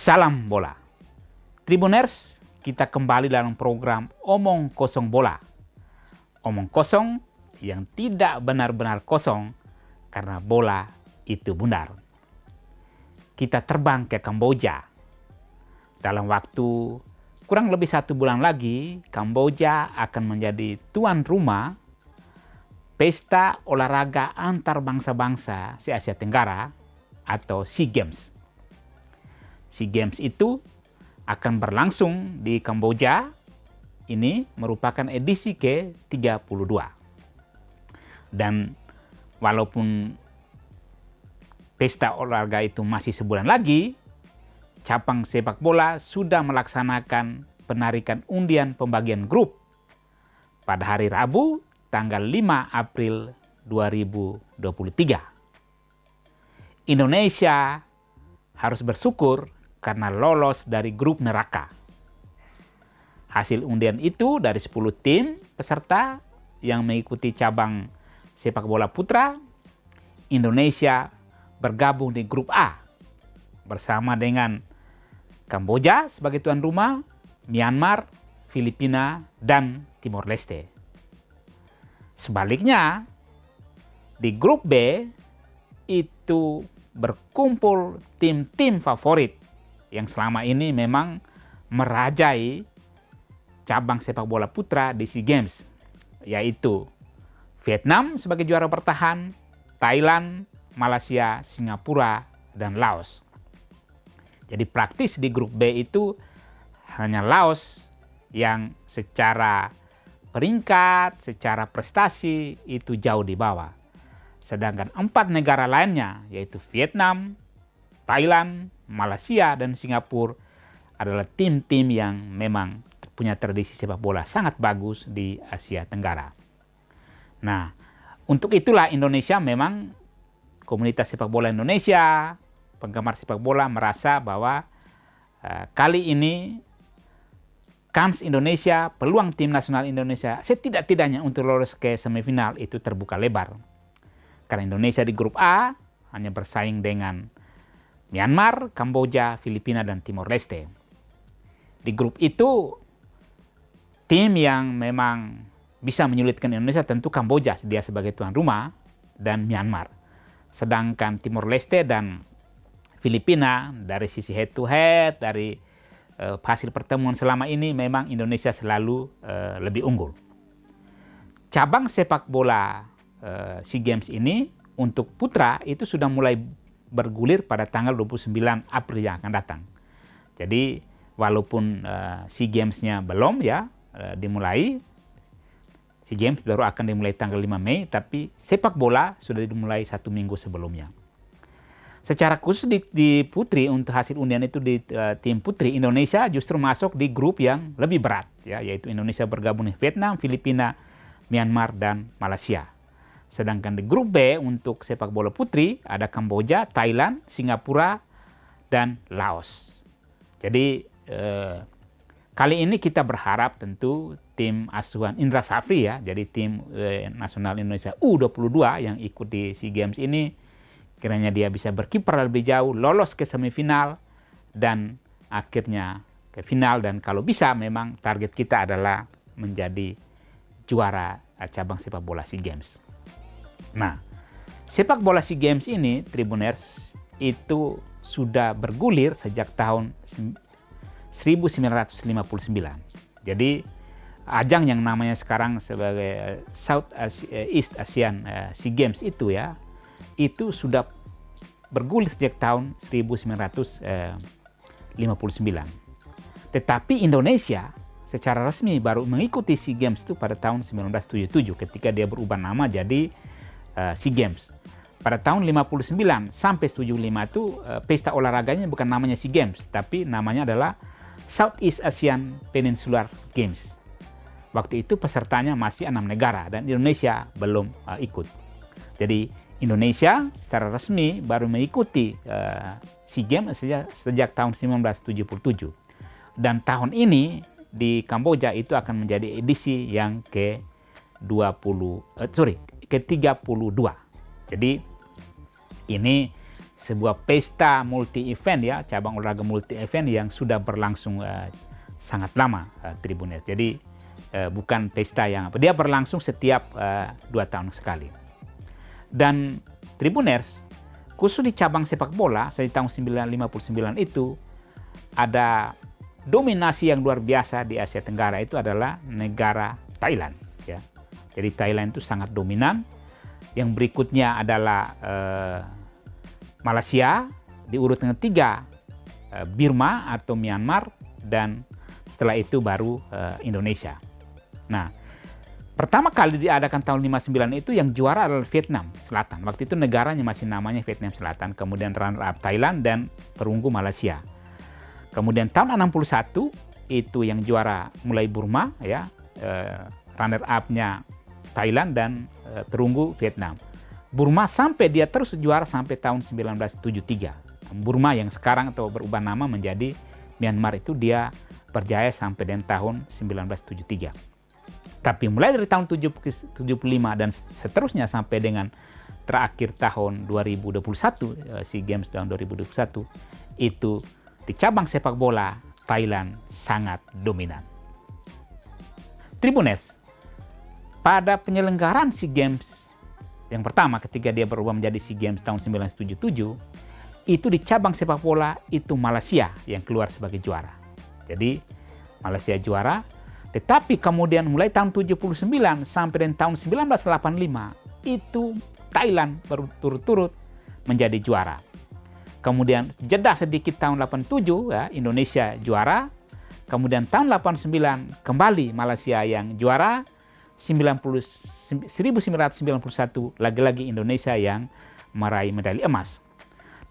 Salam bola. Tribuners, kita kembali dalam program Omong Kosong Bola. Omong kosong yang tidak benar-benar kosong karena bola itu bundar. Kita terbang ke Kamboja. Dalam waktu kurang lebih 1 bulan lagi, Kamboja akan menjadi tuan rumah Pesta Olahraga Antar Bangsa-Bangsa se-Asia Tenggara atau SEA Games. SEA Games itu akan berlangsung di Kamboja. Ini merupakan edisi ke-32. Dan walaupun pesta olahraga itu masih sebulan lagi, cabang sepak bola sudah melaksanakan penarikan undian pembagian grup pada hari Rabu tanggal 5 April 2023. Indonesia harus bersyukur karena lolos dari grup neraka. Hasil undian itu dari 10 tim peserta yang mengikuti cabang sepak bola putra, Indonesia bergabung di grup A bersama dengan Kamboja sebagai tuan rumah, Myanmar, Filipina, dan Timor Leste. Sebaliknya, di grup B itu berkumpul tim-tim favorit yang selama ini memang merajai cabang sepak bola putra di SEA Games, yaitu Vietnam sebagai juara bertahan, Thailand, Malaysia, Singapura, dan Laos. Jadi praktis di grup B itu hanya Laos yang secara peringkat, secara prestasi itu jauh di bawah. Sedangkan 4 negara lainnya yaitu Vietnam, Thailand, Malaysia, dan Singapura adalah tim-tim yang memang punya tradisi sepak bola sangat bagus di Asia Tenggara. Nah, untuk itulah Indonesia memang komunitas sepak bola Indonesia, penggemar sepak bola merasa bahwa kali ini kans Indonesia, peluang tim nasional Indonesia setidak-tidaknya untuk lolos ke semifinal itu terbuka lebar. Karena Indonesia di grup A hanya bersaing dengan Myanmar, Kamboja, Filipina, dan Timor Leste. Di grup itu, tim yang memang bisa menyulitkan Indonesia tentu Kamboja, dia sebagai tuan rumah, dan Myanmar. Sedangkan Timor Leste dan Filipina dari sisi head to head, dari hasil pertemuan selama ini memang Indonesia selalu lebih unggul. Cabang sepak bola SEA Games ini untuk putra itu sudah mulai bergulir pada tanggal 29 April yang akan datang. Jadi walaupun SEA Games-nya belum dimulai, SEA Games baru akan dimulai tanggal 5 Mei, tapi sepak bola sudah dimulai 1 minggu sebelumnya. Secara khusus di putri untuk hasil undian itu di tim putri, Indonesia justru masuk di grup yang lebih berat, yaitu Indonesia bergabung di Vietnam, Filipina, Myanmar, dan Malaysia. Sedangkan di grup B untuk sepak bola putri ada Kamboja, Thailand, Singapura, dan Laos. Jadi kali ini kita berharap tentu tim asuhan Indra Safri jadi tim nasional Indonesia U22 yang ikut di SEA Games ini, kiranya dia bisa berkiprah lebih jauh, lolos ke semifinal, dan akhirnya ke final. Dan kalau bisa memang target kita adalah menjadi juara cabang sepak bola SEA Games. Nah, sepak bola SEA Games ini, Tribuners, itu sudah bergulir sejak tahun 1959. Jadi ajang yang namanya sekarang sebagai East Asian SEA Games itu itu sudah bergulir sejak tahun 1959. Tetapi Indonesia secara resmi baru mengikuti SEA Games itu pada tahun 1977 ketika dia berubah nama jadi SEA Games. Pada tahun 59 sampai 75 itu pesta olahraganya bukan namanya SEA Games, tapi namanya adalah Southeast Asian Peninsular Games. Waktu itu pesertanya masih 6 negara dan Indonesia belum ikut. Jadi Indonesia secara resmi baru mengikuti SEA Games sejak tahun 1977. Dan tahun ini di Kamboja itu akan menjadi edisi yang ke-32. Jadi ini sebuah pesta multi event ya, cabang olahraga multi event yang sudah berlangsung sangat lama, Tribuners. Jadi bukan pesta yang dia berlangsung setiap 2 tahun sekali. Dan Tribuners, khusus di cabang sepak bola sejak tahun 1959 itu ada dominasi yang luar biasa di Asia Tenggara, itu adalah negara Thailand ya. Jadi Thailand itu sangat dominan. Yang berikutnya adalah Malaysia, di urutan ketiga Burma atau Myanmar, dan setelah itu baru Indonesia. Nah, pertama kali diadakan tahun 59 itu yang juara adalah Vietnam Selatan. Waktu itu negaranya masih namanya Vietnam Selatan, kemudian runner up Thailand dan perunggu Malaysia. Kemudian tahun 61 itu yang juara mulai Burma ya, runner up-nya Thailand dan perunggu Vietnam. Burma sampai dia terus juara sampai tahun 1973. Burma yang sekarang atau berubah nama menjadi Myanmar itu dia berjaya sampai dengan tahun 1973. Tapi mulai dari tahun 75 dan seterusnya sampai dengan terakhir tahun 2021, SEA Games tahun 2021, itu di cabang sepak bola Thailand sangat dominan. Tribuners, pada penyelenggaraan SEA Games yang pertama ketika dia berubah menjadi SEA Games tahun 1977, itu di cabang sepak bola itu Malaysia yang keluar sebagai juara. Jadi Malaysia juara, tetapi kemudian mulai tahun 79 sampai dengan tahun 1985 itu Thailand berturut-turut menjadi juara. Kemudian jeda sedikit tahun 87 ya, Indonesia juara. Kemudian tahun 89 kembali Malaysia yang juara. 1991 lagi-lagi Indonesia yang meraih medali emas.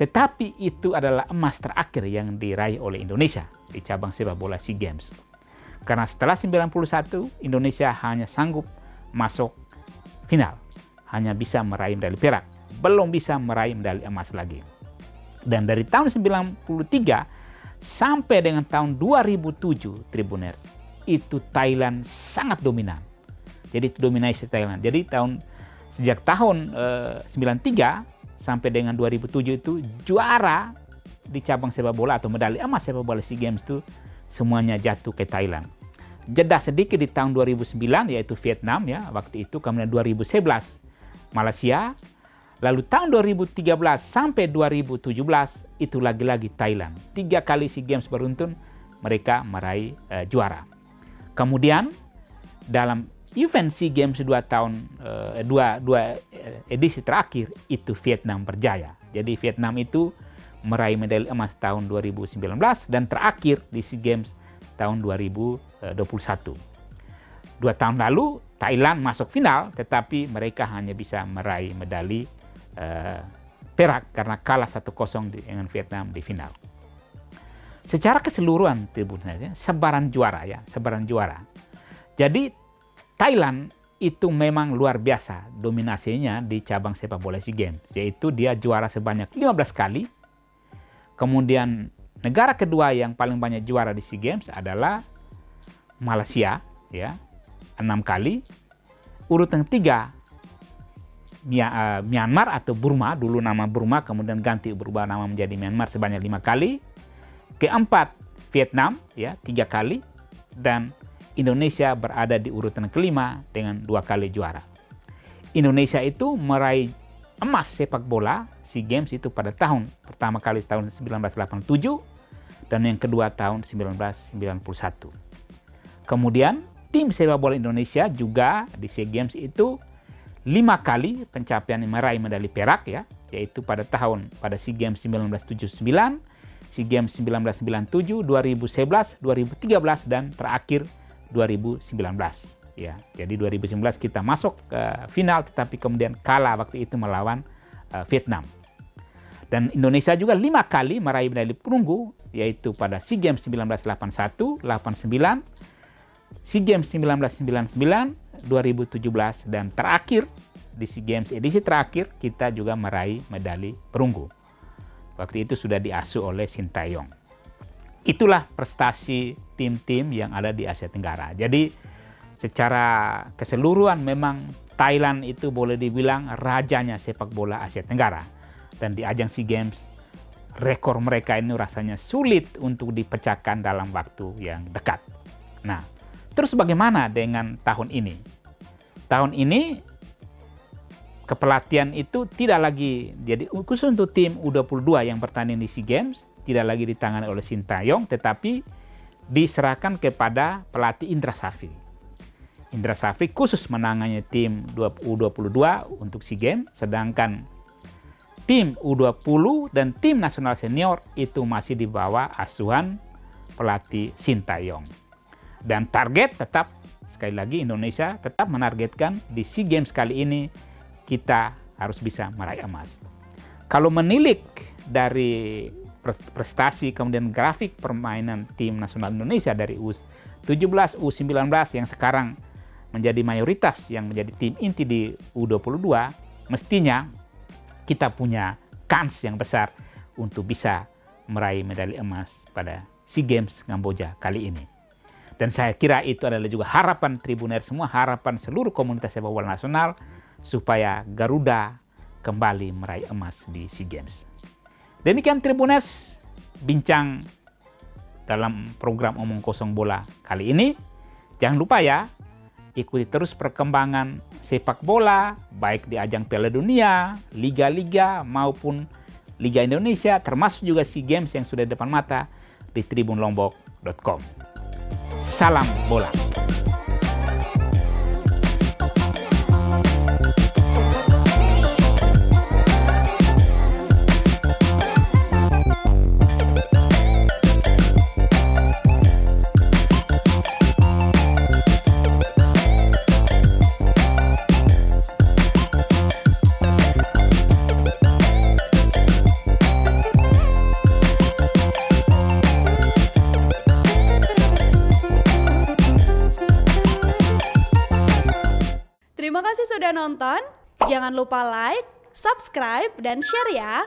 Tetapi itu adalah emas terakhir yang diraih oleh Indonesia di cabang sepak bola SEA Games. Karena setelah 91 Indonesia hanya sanggup masuk final, hanya bisa meraih medali perak, belum bisa meraih medali emas lagi. Dan dari tahun 93 sampai dengan tahun 2007 Tribuners, itu Thailand sangat dominan. Jadi dominasi Thailand. Jadi sejak tahun 93 sampai dengan 2007 itu juara di cabang sepak bola atau medali emas sepak bola SEA Games itu semuanya jatuh ke Thailand. Jeda sedikit di tahun 2009 yaitu Vietnam ya waktu itu, kemudian 2011 Malaysia, lalu tahun 2013 sampai 2017 itu lagi-lagi Thailand. 3 kali SEA Games beruntun mereka meraih juara. Kemudian dalam event SEA Games 2 edisi terakhir itu Vietnam berjaya. Jadi Vietnam itu meraih medali emas tahun 2019 dan terakhir di SEA Games tahun 2021. 2 tahun lalu Thailand masuk final, tetapi mereka hanya bisa meraih medali perak karena kalah 1-0 dengan Vietnam di final. Secara keseluruhan sebaran juara. Jadi Thailand itu memang luar biasa dominasinya di cabang sepak bola SEA Games, yaitu dia juara sebanyak 15 kali. Kemudian negara kedua yang paling banyak juara di SEA Games adalah Malaysia ya, 6 kali. Urutan 3 Myanmar atau Burma, dulu nama Burma kemudian ganti berubah nama menjadi Myanmar sebanyak 5 kali. Keempat Vietnam ya 3 kali, dan Indonesia berada di urutan kelima dengan 2 kali juara. Indonesia itu meraih emas sepak bola SEA Games itu pada tahun pertama kali tahun 1987 dan yang kedua tahun 1991. Kemudian tim sepak bola Indonesia juga di SEA Games itu 5 kali pencapaian meraih medali perak ya, yaitu pada SEA Games 1979, SEA Games 1997, 2011, 2013 dan terakhir 2019 ya. Jadi 2019 kita masuk ke final tetapi kemudian kalah waktu itu melawan Vietnam. Dan Indonesia juga 5 kali meraih medali perunggu, yaitu pada SEA Games 1981, 89, SEA Games 1999, 2017 dan terakhir di SEA Games edisi terakhir kita juga meraih medali perunggu. Waktu itu sudah diasuh oleh Sintayong. Itulah prestasi tim-tim yang ada di Asia Tenggara. Jadi secara keseluruhan memang Thailand itu boleh dibilang rajanya sepak bola Asia Tenggara. Dan di ajang SEA Games, rekor mereka ini rasanya sulit untuk dipecahkan dalam waktu yang dekat. Nah, terus bagaimana dengan tahun ini? Tahun ini kepelatihan itu tidak lagi, jadi khusus untuk tim U22 yang bertanding di SEA Games, tidak lagi ditangani oleh Sintayong, tetapi diserahkan kepada pelatih Indra Safri. Indra Safri khusus menangani tim U22 untuk SEA Games, sedangkan tim U20 dan tim nasional senior itu masih di bawah asuhan pelatih Sintayong. Dan target tetap, sekali lagi Indonesia tetap menargetkan di SEA Games kali ini kita harus bisa meraih emas. Kalau menilik dari prestasi kemudian grafik permainan tim nasional Indonesia dari U17, U19 yang sekarang menjadi mayoritas yang menjadi tim inti di U22, mestinya kita punya kans yang besar untuk bisa meraih medali emas pada SEA Games Kamboja kali ini. Dan saya kira itu adalah juga harapan Tribuner semua, harapan seluruh komunitas sepak bola nasional supaya Garuda kembali meraih emas di SEA Games. Demikian Tribuners bincang dalam program Omong Kosong Bola kali ini. Jangan lupa ya, ikuti terus perkembangan sepak bola, baik di ajang Piala Dunia, Liga-Liga maupun Liga Indonesia, termasuk juga SEA Games yang sudah di depan mata di tribunlombok.com. Salam bola. Terima kasih sudah nonton. Jangan lupa like, subscribe, dan share ya.